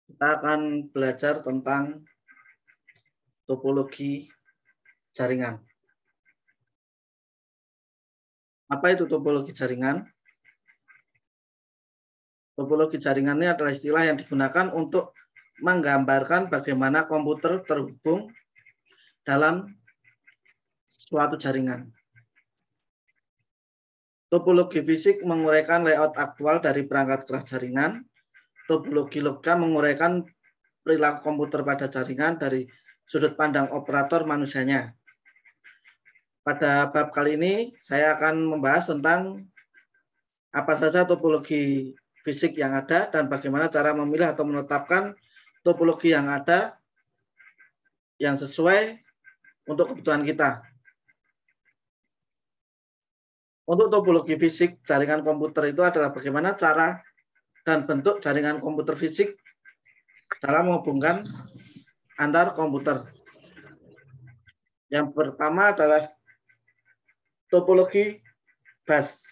Kita akan belajar tentang topologi jaringan. Apa itu topologi jaringan? Topologi jaringan ini adalah istilah yang digunakan untuk menggambarkan bagaimana komputer terhubung dalam suatu jaringan. Topologi fisik menguraikan layout aktual dari perangkat keras jaringan. Topologi logika menguraikan perilaku komputer pada jaringan dari sudut pandang operator manusianya. Pada bab kali ini saya akan membahas tentang apa saja topologi fisik yang ada dan bagaimana cara memilih atau menetapkan topologi yang ada yang sesuai untuk kebutuhan kita. Untuk topologi fisik jaringan komputer itu adalah bagaimana cara dan bentuk jaringan komputer fisik dalam menghubungkan antar komputer. Yang pertama adalah topologi bus.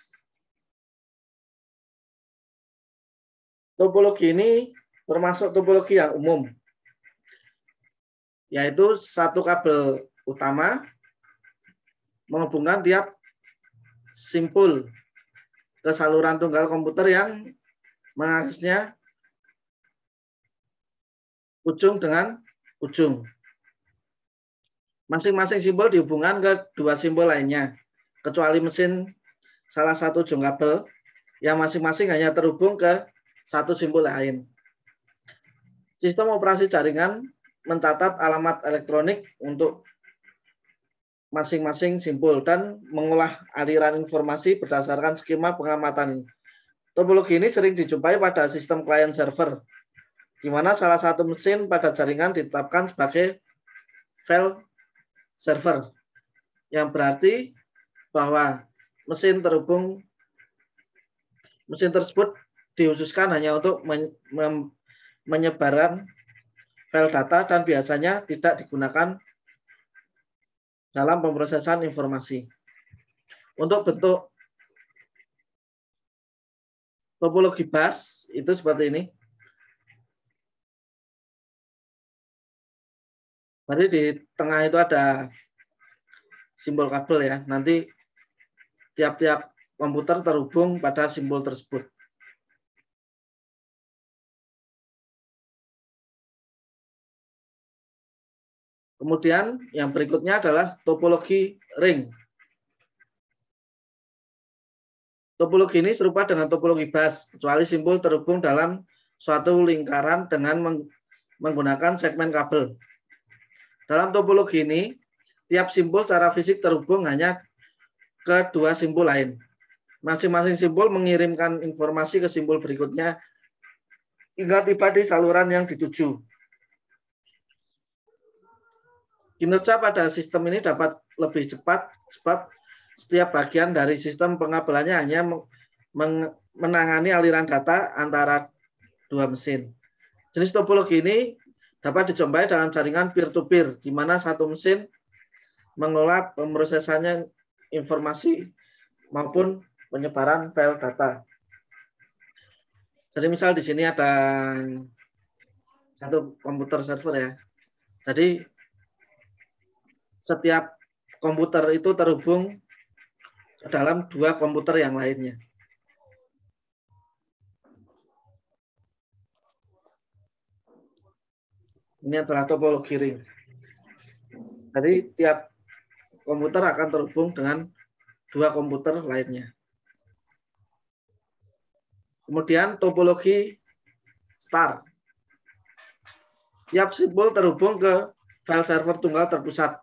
Topologi ini termasuk topologi yang umum, yaitu satu kabel utama menghubungkan tiap simpul ke saluran tunggal komputer yang mengaksesnya ujung dengan ujung. Masing-masing simpul dihubungkan ke dua simpul lainnya, kecuali mesin salah satu ujung kabel yang masing-masing hanya terhubung ke satu simpul lain. Sistem operasi jaringan mencatat alamat elektronik untuk masing-masing simpul dan mengolah aliran informasi berdasarkan skema pengamatan. Topologi ini sering dijumpai pada sistem client server, di mana salah satu mesin pada jaringan ditetapkan sebagai file server, yang berarti bahwa mesin tersebut dikhususkan hanya untuk menyebarkan file data dan biasanya tidak digunakan dalam pemrosesan informasi. Untuk bentuk topologi bus itu seperti ini. Jadi di tengah itu ada simbol kabel ya. Nanti tiap-tiap komputer terhubung pada simbol tersebut. Kemudian yang berikutnya adalah topologi ring. Topologi ini serupa dengan topologi bus, kecuali simbol terhubung dalam suatu lingkaran dengan menggunakan segmen kabel. Dalam topologi ini, tiap simbol secara fisik terhubung hanya ke dua simbol lain. Masing-masing simbol mengirimkan informasi ke simbol berikutnya hingga tiba di saluran yang dituju. Kinerja pada sistem ini dapat lebih cepat sebab setiap bagian dari sistem pengabelannya hanya menangani aliran data antara dua mesin. Jenis topologi ini dapat dijumpai dalam jaringan peer-to-peer, di mana satu mesin mengelola pemrosesannya informasi maupun penyebaran file data. Jadi misal di sini ada satu komputer server ya. Jadi setiap komputer itu terhubung ke dalam dua komputer yang lainnya. Ini adalah topologi ring. Jadi tiap komputer akan terhubung dengan dua komputer lainnya. Kemudian topologi star. Tiap simbol terhubung ke file server tunggal terpusat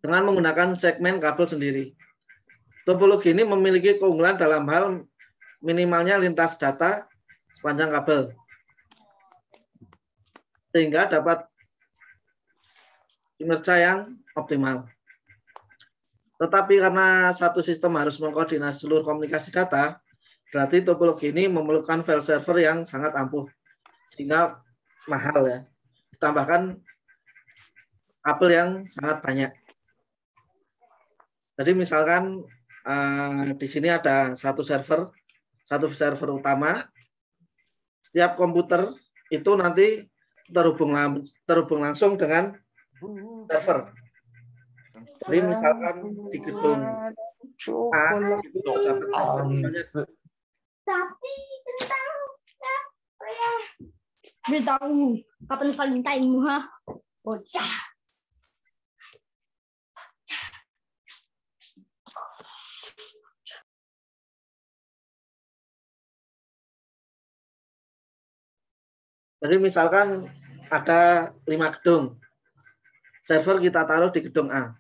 dengan menggunakan segmen kabel sendiri. Topologi ini memiliki keunggulan dalam hal minimalnya lintas data sepanjang kabel, sehingga dapat kinerja yang optimal. Tetapi karena satu sistem harus mengkoordinasi seluruh komunikasi data, berarti topologi ini memerlukan file server yang sangat ampuh, sehingga mahal ya. Ditambahkan kabel yang sangat banyak. Jadi misalkan di sini ada satu server utama setiap komputer itu nanti terhubung langsung dengan server. Jadi misalkan di gedung A itu terdapat server. Tapi beritahu kapan Valentine-mu, ha? Bocah. Jadi misalkan ada 5 gedung. Server kita taruh di gedung A.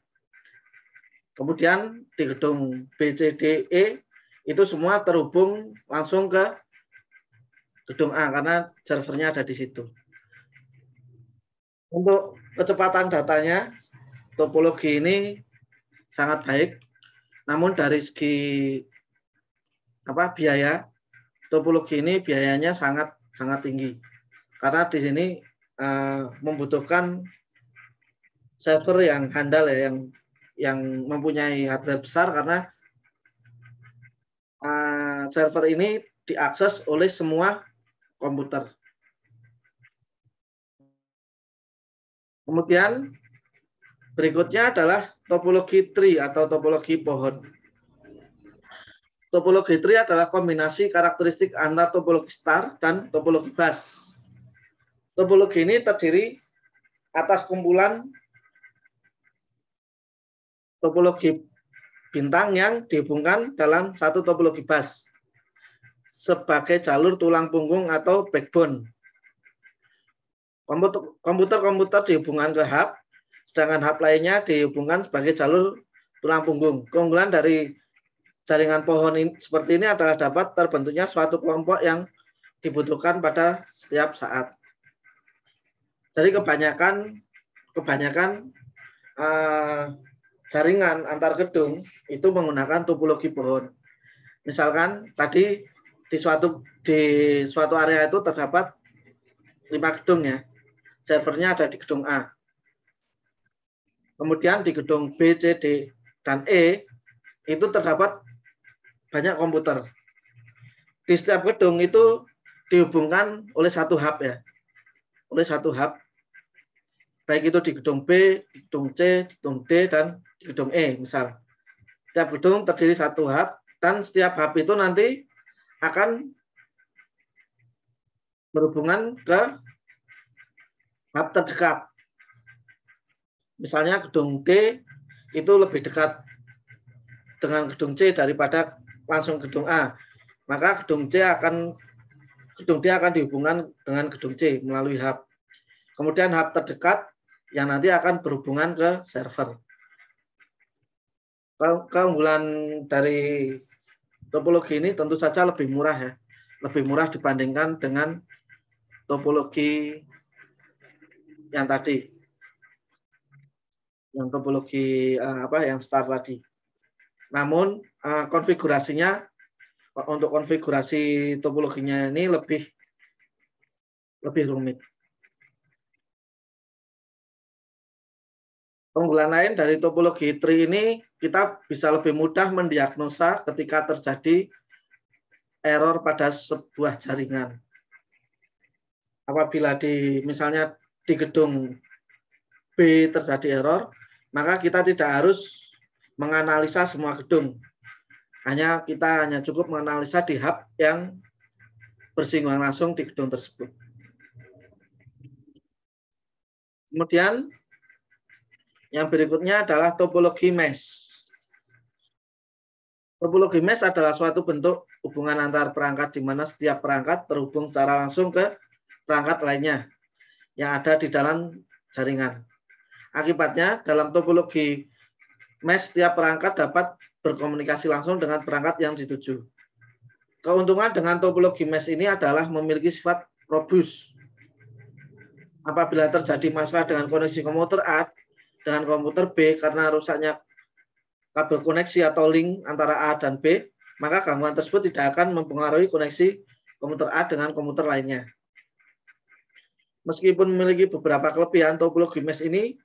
Kemudian di gedung B, C, D, E itu semua terhubung langsung ke gedung A karena servernya ada di situ. Untuk kecepatan datanya, topologi ini sangat baik. Namun dari segi biaya, topologi ini biayanya sangat tinggi. Karena di sini membutuhkan server yang handal ya, yang mempunyai hardware besar karena server ini diakses oleh semua komputer. Kemudian berikutnya adalah topologi tree atau topologi pohon. Topologi tree adalah kombinasi karakteristik antara topologi star dan topologi bus. Topologi ini terdiri atas kumpulan topologi bintang yang dihubungkan dalam satu topologi bus sebagai jalur tulang punggung atau backbone. Komputer dihubungkan ke hub, sedangkan hub lainnya dihubungkan sebagai jalur tulang punggung. Keunggulan dari jaringan pohon ini, seperti ini adalah dapat terbentuknya suatu kelompok yang dibutuhkan pada setiap saat. Jadi kebanyakan jaringan antar gedung itu menggunakan topologi pohon. Misalkan tadi di suatu area itu terdapat 5 gedung ya. Servernya ada di gedung A. Kemudian di gedung B, C, D, dan E itu terdapat banyak komputer. Di setiap gedung itu dihubungkan oleh satu hub ya. Oleh satu hub. Baik itu di gedung B, di gedung C, di gedung D, dan di gedung E misal. Setiap gedung terdiri satu hub dan setiap hub itu nanti akan berhubungan ke hub terdekat. Misalnya gedung D itu lebih dekat dengan gedung C daripada langsung gedung A. Maka gedung D akan dihubungkan dengan gedung C melalui hub. Kemudian hub terdekat yang nanti akan berhubungan ke server. Keunggulan dari topologi ini tentu saja lebih murah ya. Lebih murah dibandingkan dengan topologi yang tadi, yang topologi yang star tadi. Namun konfigurasinya untuk konfigurasi topologinya ini lebih rumit. Keunggulan lain dari topologi tree ini, kita bisa lebih mudah mendiagnosa ketika terjadi error pada sebuah jaringan. Apabila misalnya di gedung B terjadi error, maka kita tidak harus menganalisa semua gedung. Kita hanya cukup menganalisa di hub yang bersinggungan langsung di gedung tersebut. Kemudian yang berikutnya adalah topologi mesh. Topologi mesh adalah suatu bentuk hubungan antar perangkat di mana setiap perangkat terhubung secara langsung ke perangkat lainnya yang ada di dalam jaringan. Akibatnya, dalam topologi mesh, setiap perangkat dapat berkomunikasi langsung dengan perangkat yang dituju. Keuntungan dengan topologi mesh ini adalah memiliki sifat robust. Apabila terjadi masalah dengan koneksi komputer A dengan komputer B karena rusaknya kabel koneksi atau link antara A dan B, maka gangguan tersebut tidak akan mempengaruhi koneksi komputer A dengan komputer lainnya. Meskipun memiliki beberapa kelebihan, topologi mesh ini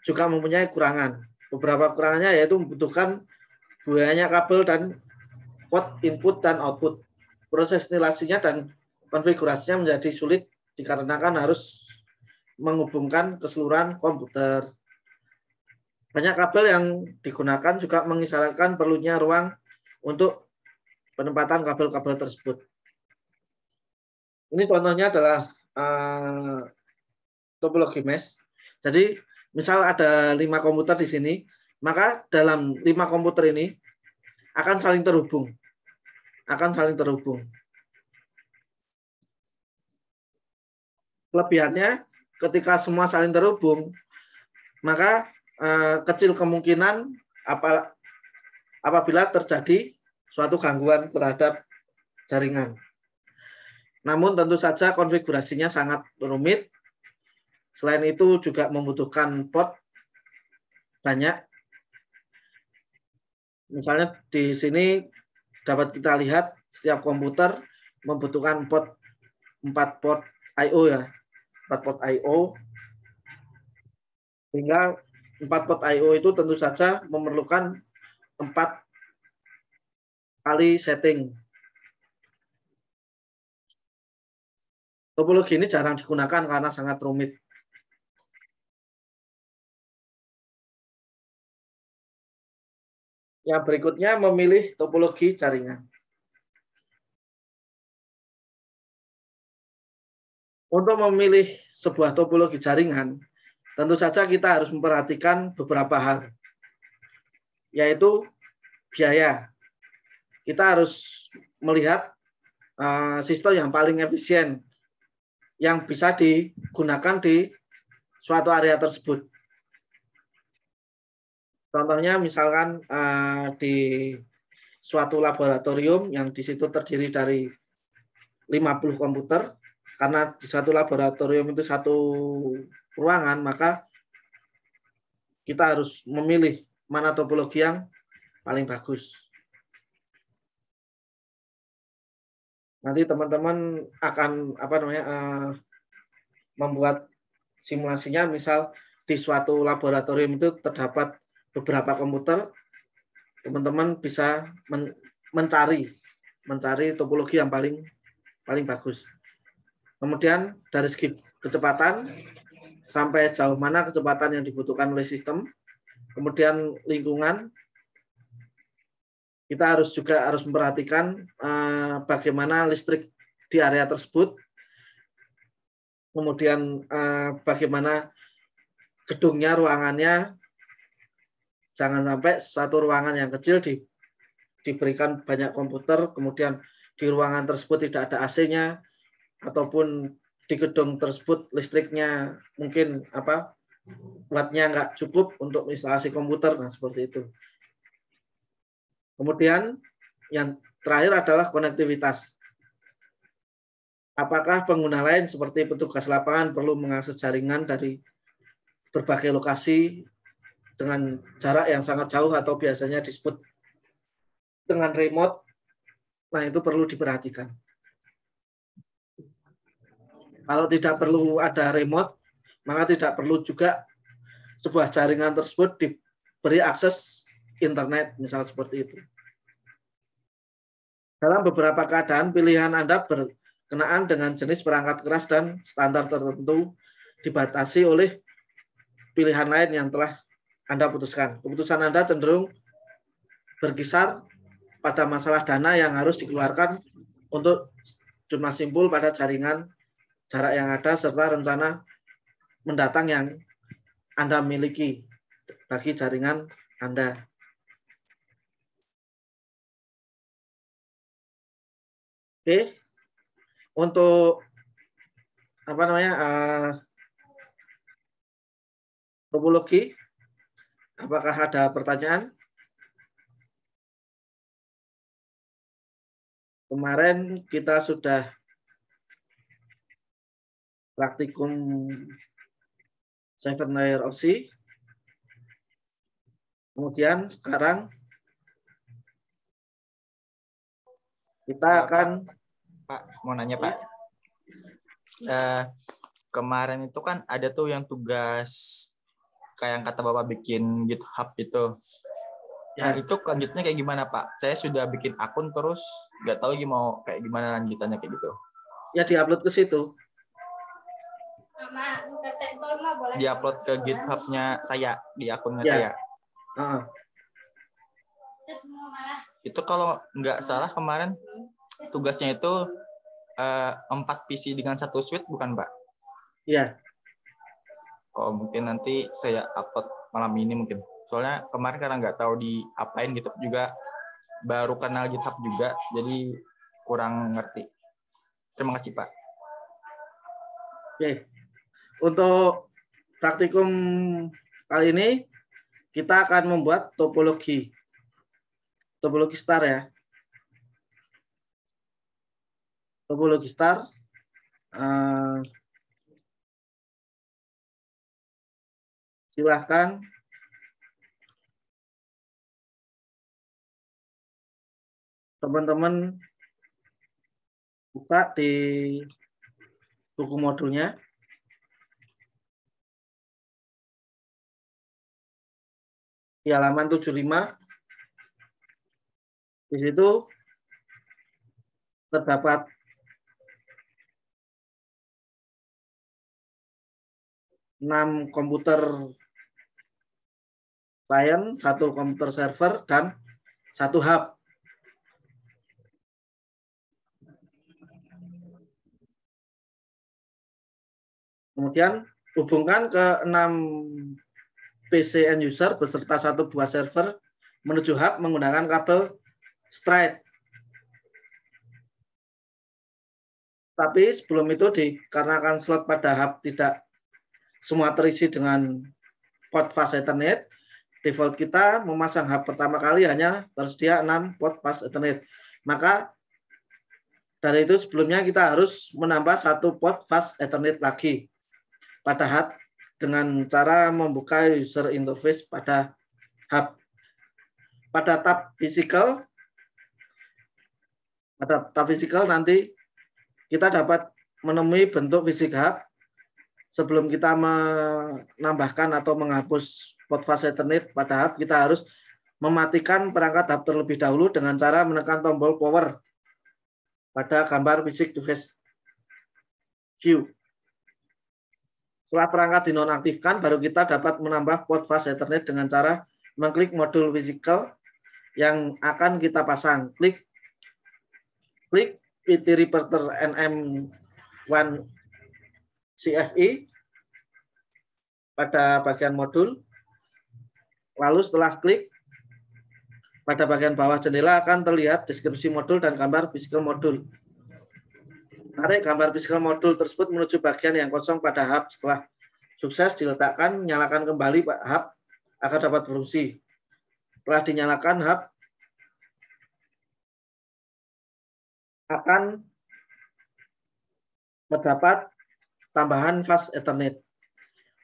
juga mempunyai kekurangan. Beberapa kekurangannya yaitu membutuhkan banyak kabel dan port input dan output. Proses instalasinya dan konfigurasinya menjadi sulit dikarenakan harus menghubungkan keseluruhan komputer. Banyak kabel yang digunakan juga mengisyaratkan perlunya ruang untuk penempatan kabel-kabel tersebut. Ini contohnya adalah topologi mesh. Jadi misal ada 5 komputer di sini, maka dalam 5 komputer ini akan saling terhubung. Kelebihannya ketika semua saling terhubung, maka kecil kemungkinan apabila terjadi suatu gangguan terhadap jaringan. Namun tentu saja konfigurasinya sangat rumit. Selain itu juga membutuhkan port banyak. Misalnya di sini dapat kita lihat setiap komputer membutuhkan 4 port I/O ya. 4 port I/O. Sehingga 4 port I/O itu tentu saja memerlukan 4 kali setting. Topologi ini jarang digunakan karena sangat rumit. Yang berikutnya memilih topologi jaringan. Untuk memilih sebuah topologi jaringan, tentu saja kita harus memperhatikan beberapa hal, yaitu biaya. Kita harus melihat sistem yang paling efisien yang bisa digunakan di suatu area tersebut. Contohnya misalkan di suatu laboratorium yang di situ terdiri dari 50 komputer, karena di satu laboratorium itu satu ruangan, maka kita harus memilih mana topologi yang paling bagus. Nanti teman-teman akan membuat simulasinya, misal di suatu laboratorium itu terdapat beberapa komputer, teman-teman bisa mencari topologi yang paling bagus. Kemudian dari segi kecepatan, sampai jauh mana kecepatan yang dibutuhkan oleh sistem, kemudian lingkungan, kita harus memperhatikan bagaimana listrik di area tersebut, kemudian bagaimana gedungnya, ruangannya, jangan sampai satu ruangan yang kecil diberikan banyak komputer, kemudian di ruangan tersebut tidak ada AC-nya, ataupun di gedung tersebut listriknya mungkin wattnya nggak cukup untuk instalasi komputer, nah seperti itu. Kemudian yang terakhir adalah konektivitas. Apakah pengguna lain seperti petugas lapangan perlu mengakses jaringan dari berbagai lokasi dengan jarak yang sangat jauh atau biasanya disebut dengan remote? Nah, itu perlu diperhatikan. Kalau tidak perlu ada remote, maka tidak perlu juga sebuah jaringan tersebut diberi akses internet, misal seperti itu. Dalam beberapa keadaan, pilihan Anda berkenaan dengan jenis perangkat keras dan standar tertentu dibatasi oleh pilihan lain yang telah Anda putuskan. Keputusan Anda cenderung berkisar pada masalah dana yang harus dikeluarkan untuk jumlah simpul pada jaringan, jarak yang ada, serta rencana mendatang yang Anda miliki bagi jaringan Anda. Oke, untuk topologi, apakah ada pertanyaan? Kemarin kita sudah praktikum 7 layer of C. Kemudian sekarang kita akan Pak, mau nanya Pak. Kemarin itu kan ada tuh yang tugas kayak yang kata Bapak bikin GitHub itu. Nah, itu lanjutnya kayak gimana Pak? Saya sudah bikin akun terus nggak tahu mau kayak gimana lanjutannya kayak gitu. Ya diupload ke situ. Diupload ke GitHub-nya saya, di akunnya Ya. saya. Heeh. Itu kalau nggak salah kemarin tugasnya itu 4 PC dengan 1 suite, bukan Pak? Iya. Oh, mungkin nanti saya upload malam ini mungkin. Soalnya kemarin karena nggak tahu diapain gitu juga, baru kenal GitHub juga, jadi kurang ngerti. Terima kasih Pak. Oke. Untuk praktikum kali ini kita akan membuat topologi star ya. Topologi star. Silahkan teman-teman buka di buku modulnya. Di halaman 75. Di situ terdapat enam komputer client, 1 komputer server, dan 1 hub. Kemudian hubungkan ke 6 PC end user beserta 1 buah server menuju hub menggunakan kabel straight. Tapi sebelum itu dikarenakan slot pada hub tidak semua terisi dengan port fast Ethernet, default kita memasang hub pertama kali hanya tersedia 6 port fast Ethernet. Maka dari itu sebelumnya kita harus menambah 1 port fast Ethernet lagi pada hub dengan cara membuka user interface pada hub. Pada tab physical nanti kita dapat menemui bentuk fisik hub. Sebelum kita menambahkan atau menghapus port fast Ethernet pada hub, kita harus mematikan perangkat hub terlebih dahulu dengan cara menekan tombol power pada gambar fisik device view. Setelah perangkat dinonaktifkan, baru kita dapat menambah port fast Ethernet dengan cara mengklik modul physical yang akan kita pasang. Klik PT Repeater NM1 CFE pada bagian modul. Lalu setelah klik, pada bagian bawah jendela akan terlihat deskripsi modul dan gambar physical modul. Tarik gambar physical modul tersebut menuju bagian yang kosong pada hub. Setelah sukses diletakkan, nyalakan kembali hub agar dapat berfungsi. Setelah dinyalakan, hub akan terdapat tambahan fast Ethernet.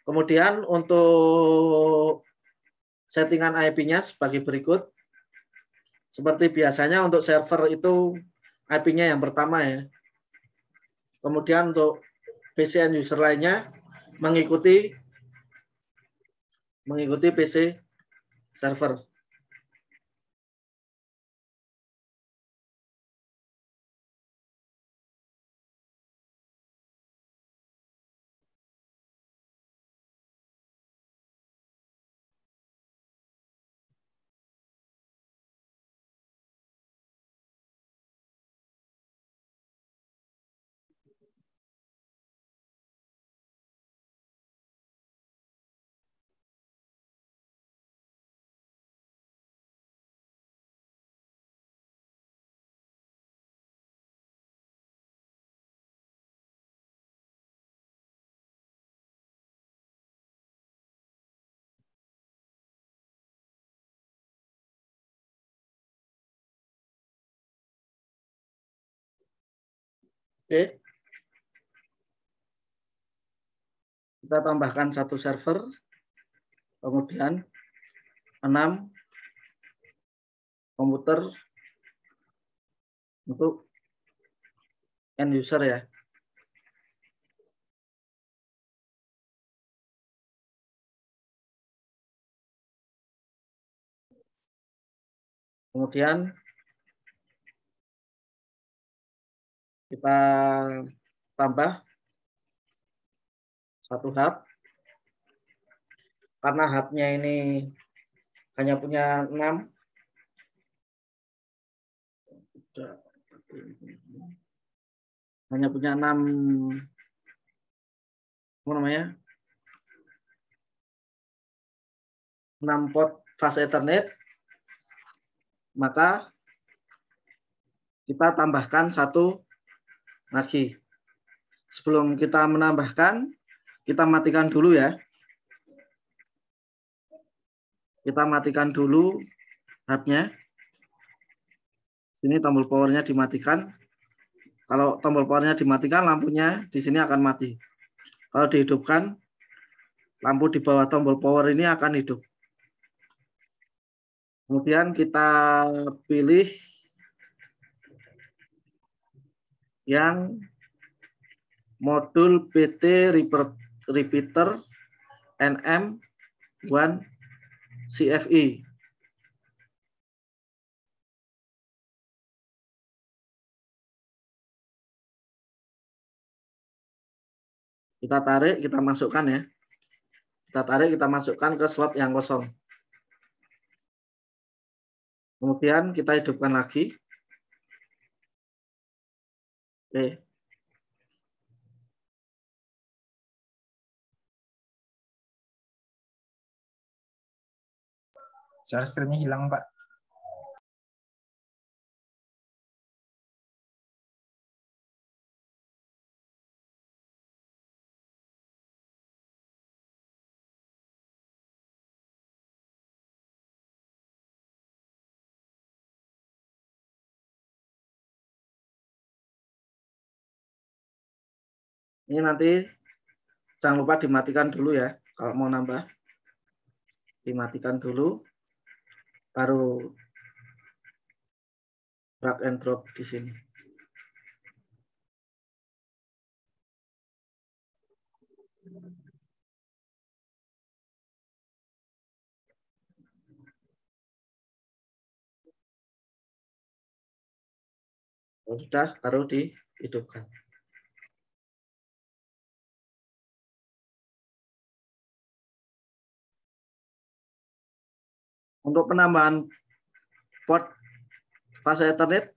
Kemudian untuk settingan IP-nya sebagai berikut. Seperti biasanya untuk server itu IP-nya yang pertama ya. Kemudian untuk PC end user lainnya mengikuti PC server. Oke. Kita tambahkan 1 server, kemudian 6 komputer untuk end user ya. Kemudian Kita tambah satu hub. Karena hubnya ini hanya punya 6. Hanya punya 6 apa namanya? 6 port fast Ethernet, maka kita tambahkan satu lagi. Sebelum kita menambahkan, kita matikan dulu ya. Kita matikan dulu hubnya. Sini tombol powernya dimatikan. Kalau tombol powernya dimatikan, lampunya di sini akan mati. Kalau dihidupkan, lampu di bawah tombol power ini akan hidup. Kemudian kita pilih yang modul PT Repeater NM1 CFE. Kita tarik, kita masukkan ya. Kita tarik, kita masukkan ke slot yang kosong. Kemudian kita hidupkan lagi. Oke. Share screen-nya hilang, Pak. Ini nanti jangan lupa dimatikan dulu ya. Kalau mau nambah, dimatikan dulu. Baru drag and drop di sini. Sudah, baru dihidupkan. Untuk penambahan port fase Ethernet,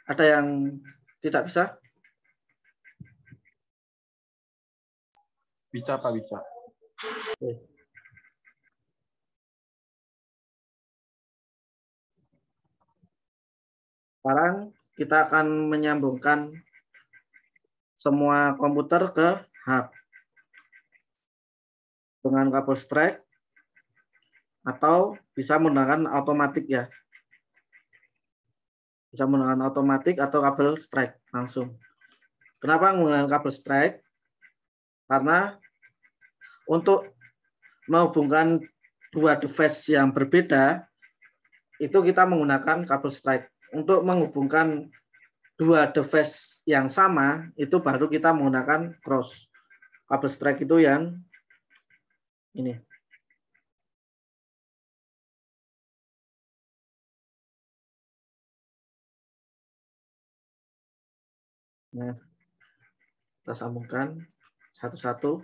ada yang tidak bisa? Bisa, Pak, bisa. Oke. Sekarang kita akan menyambungkan semua komputer ke hub dengan kabel strike atau bisa menggunakan otomatik ya. Bisa menggunakan otomatik atau kabel strike langsung. Kenapa menggunakan kabel strike? Karena untuk menghubungkan dua device yang berbeda, itu kita menggunakan kabel strike. Untuk menghubungkan dua device yang sama, itu baru kita menggunakan cross. Kabel strike itu yang ini. Nah, kita sambungkan satu-satu.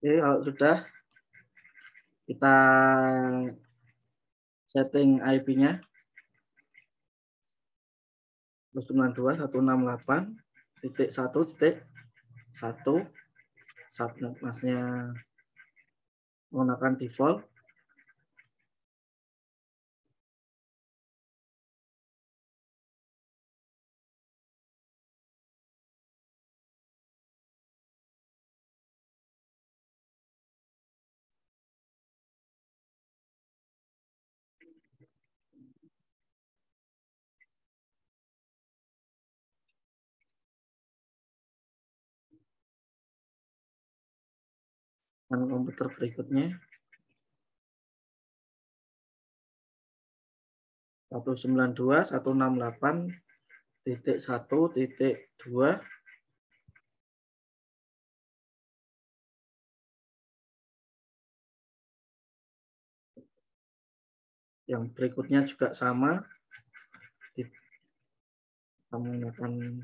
Oke, kalau sudah kita setting IP-nya. 192.168.1.1 subnetmasnya menggunakan default. Dan komputer berikutnya 192.168.1.2 yang berikutnya juga sama, kita menggunakan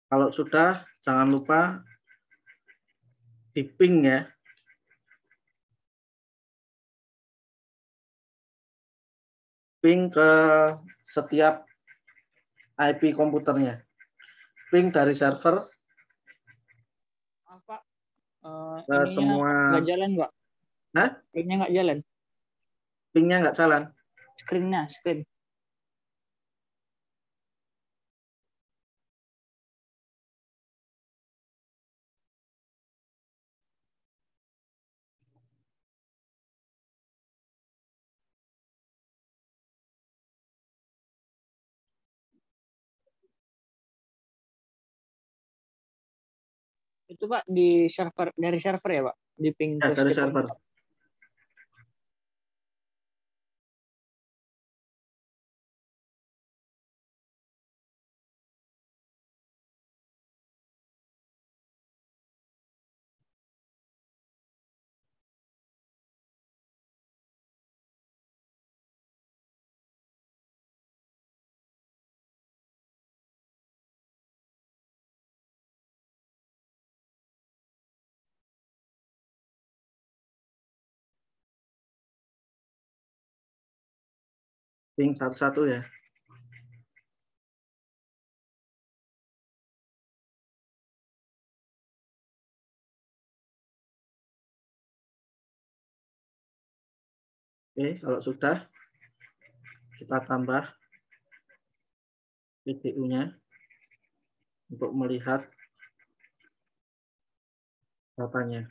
kalau sudah jangan lupa di ping ya. Ping ke setiap IP komputernya. Ping dari server Maaf, Pak. ke Ininya semua. nggak jalan, Pak. Hah? Screen-nya nggak jalan. Pingnya nggak jalan. Screen. Itu Pak di server dari server ya Pak, di ping Ya, ke dari setiap server. komputer. Ping 11 ya. Oke, kalau sudah kita tambah PDU-nya untuk melihat datanya.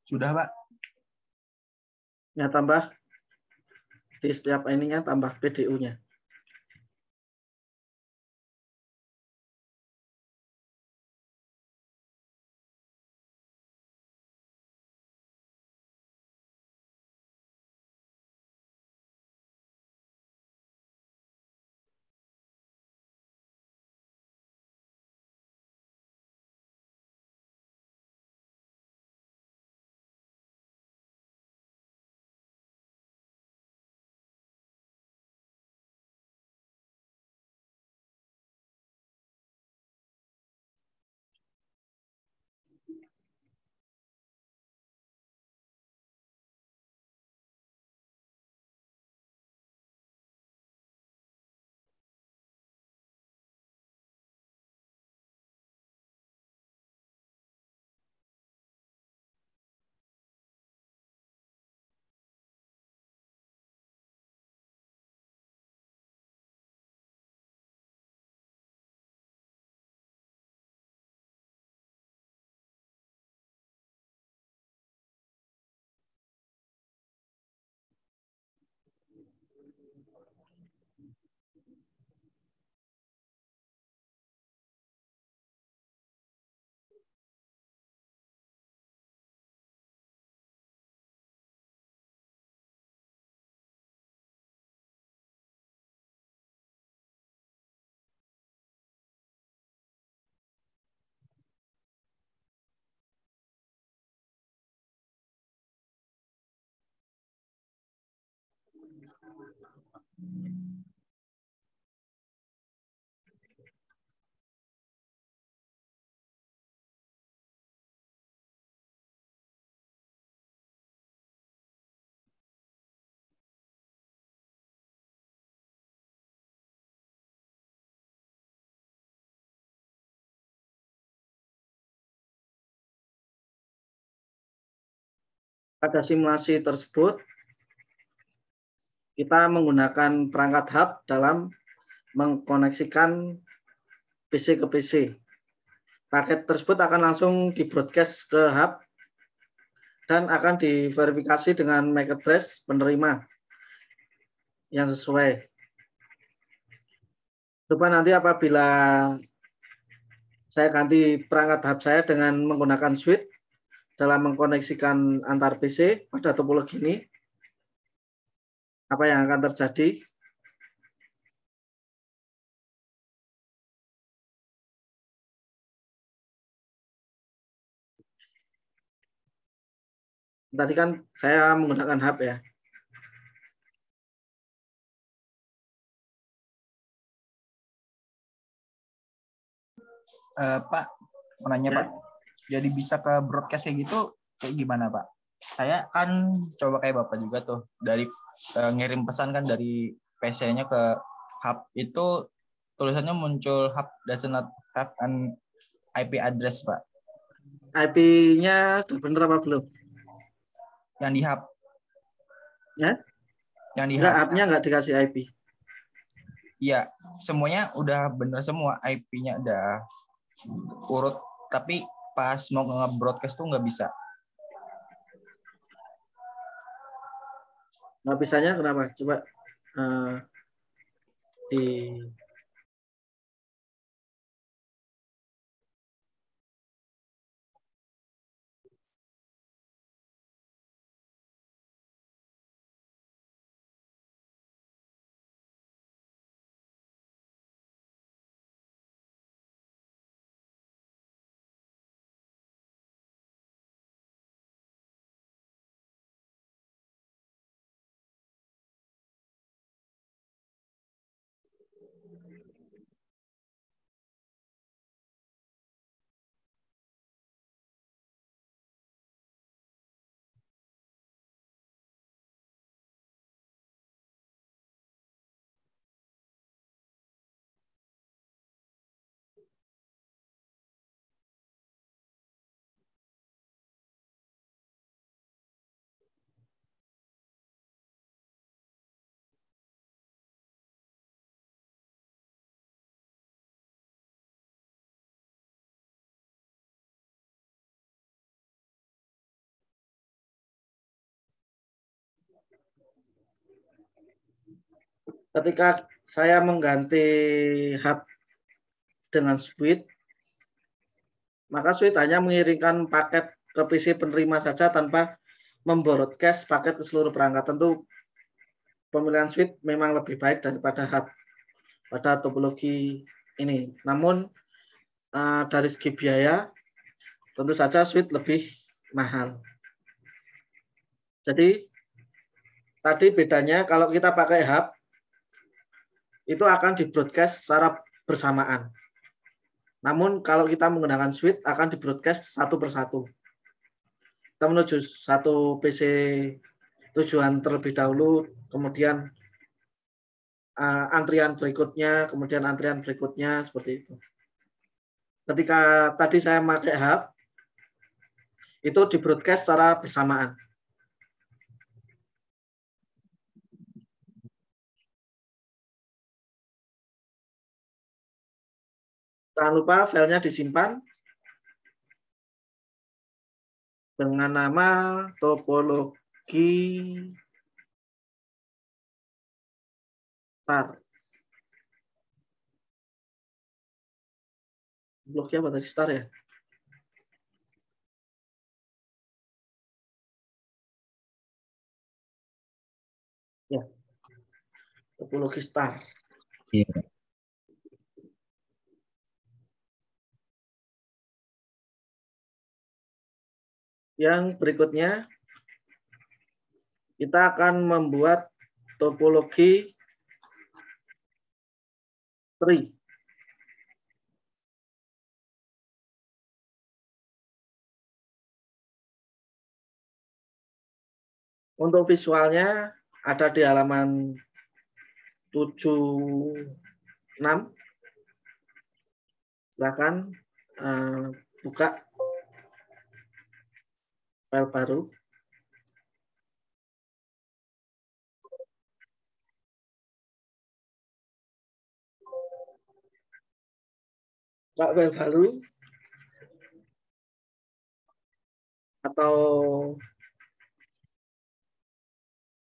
Sudah, Pak. Ya, tambah di setiap ininya tambah PDU-nya. Pada simulasi tersebut, kita menggunakan perangkat hub dalam mengkoneksikan PC ke PC. Paket tersebut akan langsung di-broadcast ke hub dan akan diverifikasi dengan MAC address penerima yang sesuai. Coba nanti apabila saya ganti perangkat hub saya dengan menggunakan switch dalam mengkoneksikan antar PC pada topologi ini, apa yang akan terjadi? Tadi kan saya menggunakan hub ya. Pak, mau nanya Ya. Pak, jadi bisa ke broadcast kayak gitu, kayak gimana Pak? Saya kan coba kayak Bapak juga tuh, dari ngirim pesan kan dari PC-nya ke hub, itu tulisannya muncul hub does not have an IP address Pak. IP-nya sudah benar apa belum? Yang di hub. Ya? Yang di Enggak, hub. hub-nya enggak dikasih IP. Iya, semuanya udah bener semua, IP-nya udah urut, tapi pas mau nge-broadcast tuh nggak bisa. Nggak bisanya kenapa? Coba di Ketika saya mengganti hub dengan Switch, maka Switch hanya mengirimkan paket ke PC penerima saja tanpa membroadcast paket ke seluruh perangkat. Tentu pemilihan Switch memang lebih baik daripada hub pada topologi ini. Namun dari segi biaya, tentu saja Switch lebih mahal. Jadi tadi bedanya kalau kita pakai hub, itu akan di-broadcast secara bersamaan. Namun kalau kita menggunakan Switch akan di-broadcast satu persatu. Kita menuju satu PC tujuan terlebih dahulu, kemudian antrian berikutnya, kemudian antrian berikutnya, seperti itu. Ketika tadi saya pakai hub, itu di-broadcast secara bersamaan. Jangan lupa filenya disimpan dengan nama topologi star. Bloknya apa tadi, star ya? Ya, topologi star. Iya. Yang berikutnya, kita akan membuat topologi tree. Untuk visualnya ada di halaman 76. Silakan buka file baru. Buka file baru atau